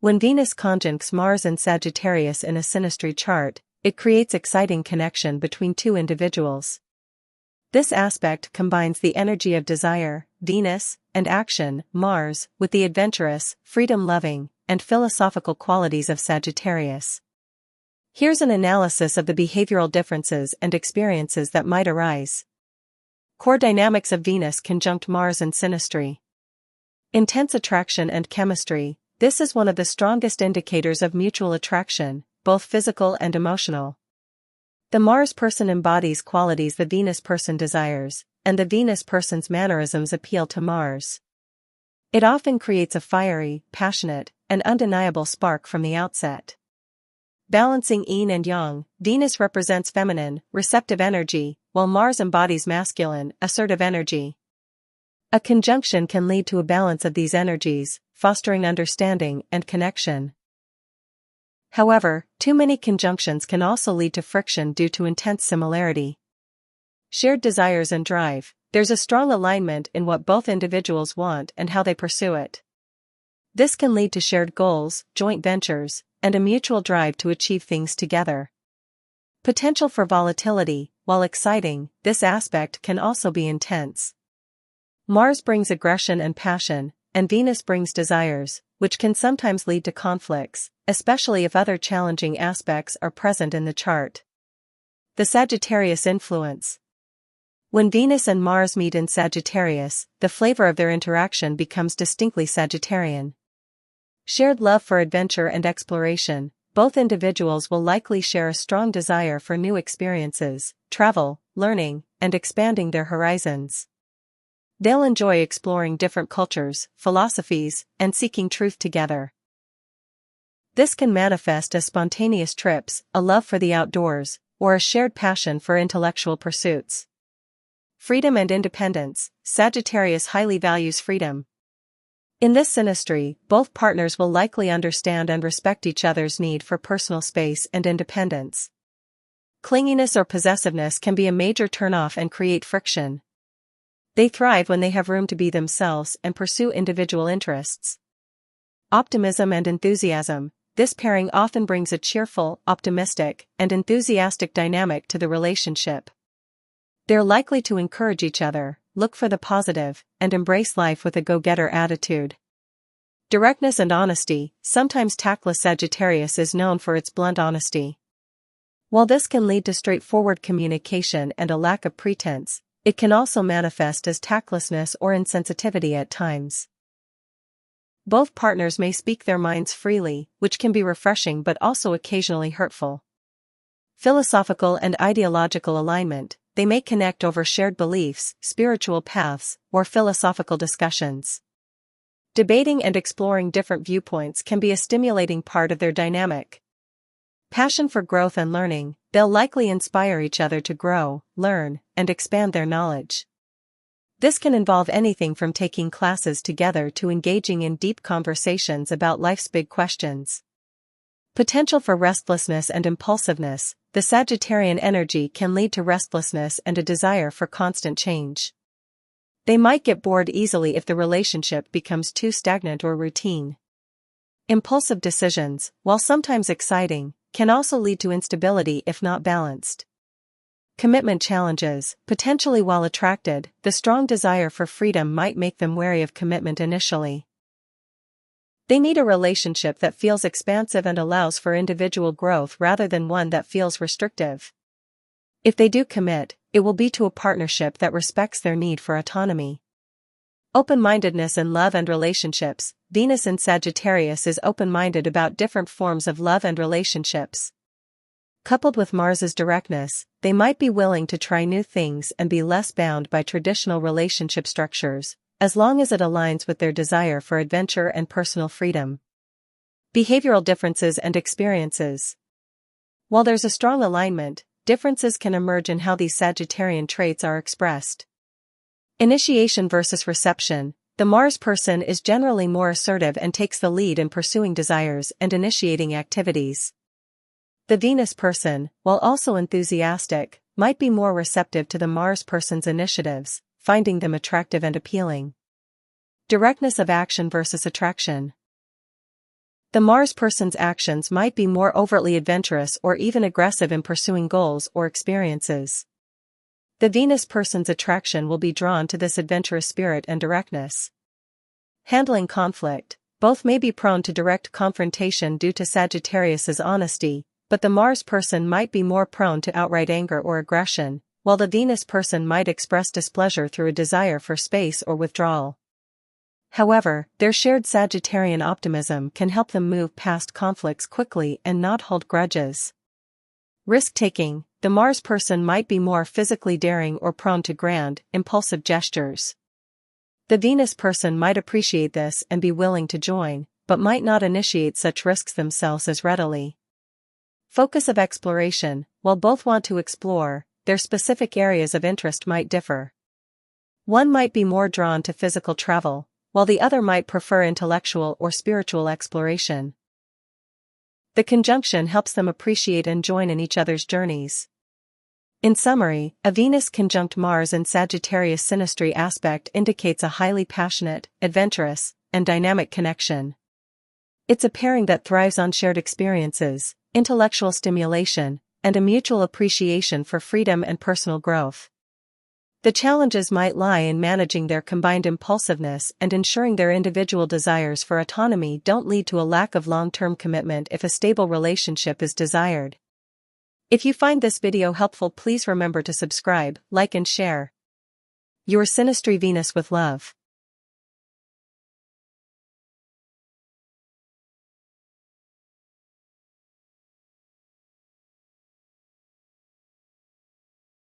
When Venus conjuncts Mars and Sagittarius in a synastry chart, it creates exciting connection between two individuals. This aspect combines the energy of desire, Venus, and action, Mars, with the adventurous, freedom-loving, and philosophical qualities of Sagittarius. Here's an analysis of the behavioral differences and experiences that might arise. Core dynamics of Venus conjunct Mars in synastry. Intense attraction and chemistry. This is one of the strongest indicators of mutual attraction, both physical and emotional. The Mars person embodies qualities the Venus person desires, and the Venus person's mannerisms appeal to Mars. It often creates a fiery, passionate, and undeniable spark from the outset. Balancing yin and yang, Venus represents feminine, receptive energy, while Mars embodies masculine, assertive energy. A conjunction can lead to a balance of these energies, fostering understanding and connection. However, too many conjunctions can also lead to friction due to intense similarity. Shared desires and drive. There's a strong alignment in what both individuals want and how they pursue it. This can lead to shared goals, joint ventures, and a mutual drive to achieve things together. Potential for volatility. While exciting, this aspect can also be intense. Mars brings aggression and passion, and Venus brings desires, which can sometimes lead to conflicts, especially if other challenging aspects are present in the chart. The Sagittarius influence. When Venus and Mars meet in Sagittarius, the flavor of their interaction becomes distinctly Sagittarian. Shared love for adventure and exploration. Both individuals will likely share a strong desire for new experiences, travel, learning, and expanding their horizons. They'll enjoy exploring different cultures, philosophies, and seeking truth together. This can manifest as spontaneous trips, a love for the outdoors, or a shared passion for intellectual pursuits. Freedom and independence. Sagittarius highly values freedom. In this synastry, both partners will likely understand and respect each other's need for personal space and independence. Clinginess or possessiveness can be a major turnoff and create friction. They thrive when they have room to be themselves and pursue individual interests. Optimism and enthusiasm. This pairing often brings a cheerful, optimistic, and enthusiastic dynamic to the relationship. They're likely to encourage each other, look for the positive, and embrace life with a go-getter attitude. Directness and honesty. Sometimes tactless Sagittarius is known for its blunt honesty. While this can lead to straightforward communication and a lack of pretense, it can also manifest as tactlessness or insensitivity at times. Both partners may speak their minds freely, which can be refreshing but also occasionally hurtful. Philosophical and ideological alignment. They may connect over shared beliefs, spiritual paths, or philosophical discussions. Debating and exploring different viewpoints can be a stimulating part of their dynamic. Passion for growth and learning. They'll likely inspire each other to grow, learn, and expand their knowledge. This can involve anything from taking classes together to engaging in deep conversations about life's big questions. Potential for restlessness and impulsiveness. The Sagittarian energy can lead to restlessness and a desire for constant change. They might get bored easily if the relationship becomes too stagnant or routine. Impulsive decisions, while sometimes exciting, can also lead to instability if not balanced. Commitment challenges. Potentially while attracted, the strong desire for freedom might make them wary of commitment initially. They need a relationship that feels expansive and allows for individual growth rather than one that feels restrictive. If they do commit, it will be to a partnership that respects their need for autonomy. Open-mindedness in love and relationships. Venus in Sagittarius is open-minded about different forms of love and relationships. Coupled with Mars's directness, they might be willing to try new things and be less bound by traditional relationship structures, as long as it aligns with their desire for adventure and personal freedom. Behavioral differences and experiences. While there's a strong alignment, differences can emerge in how these Sagittarian traits are expressed. Initiation versus reception. The Mars person is generally more assertive and takes the lead in pursuing desires and initiating activities. The Venus person, while also enthusiastic, might be more receptive to the Mars person's initiatives, finding them attractive and appealing. Directness of action versus attraction. The Mars person's actions might be more overtly adventurous or even aggressive in pursuing goals or experiences. The Venus person's attraction will be drawn to this adventurous spirit and directness. Handling conflict. Both may be prone to direct confrontation due to Sagittarius's honesty, but the Mars person might be more prone to outright anger or aggression, while the Venus person might express displeasure through a desire for space or withdrawal. However, their shared Sagittarian optimism can help them move past conflicts quickly and not hold grudges. Risk-taking. The Mars person might be more physically daring or prone to grand, impulsive gestures. The Venus person might appreciate this and be willing to join, but might not initiate such risks themselves as readily. Focus of exploration. While both want to explore, their specific areas of interest might differ. One might be more drawn to physical travel, while the other might prefer intellectual or spiritual exploration. The conjunction helps them appreciate and join in each other's journeys. In summary, a Venus conjunct Mars in Sagittarius Synastry aspect indicates a highly passionate, adventurous, and dynamic connection. It's a pairing that thrives on shared experiences, intellectual stimulation, and a mutual appreciation for freedom and personal growth. The challenges might lie in managing their combined impulsiveness and ensuring their individual desires for autonomy don't lead to a lack of long-term commitment if a stable relationship is desired. If you find this video helpful, please remember to subscribe, like and share. Your Synastry Venus with love.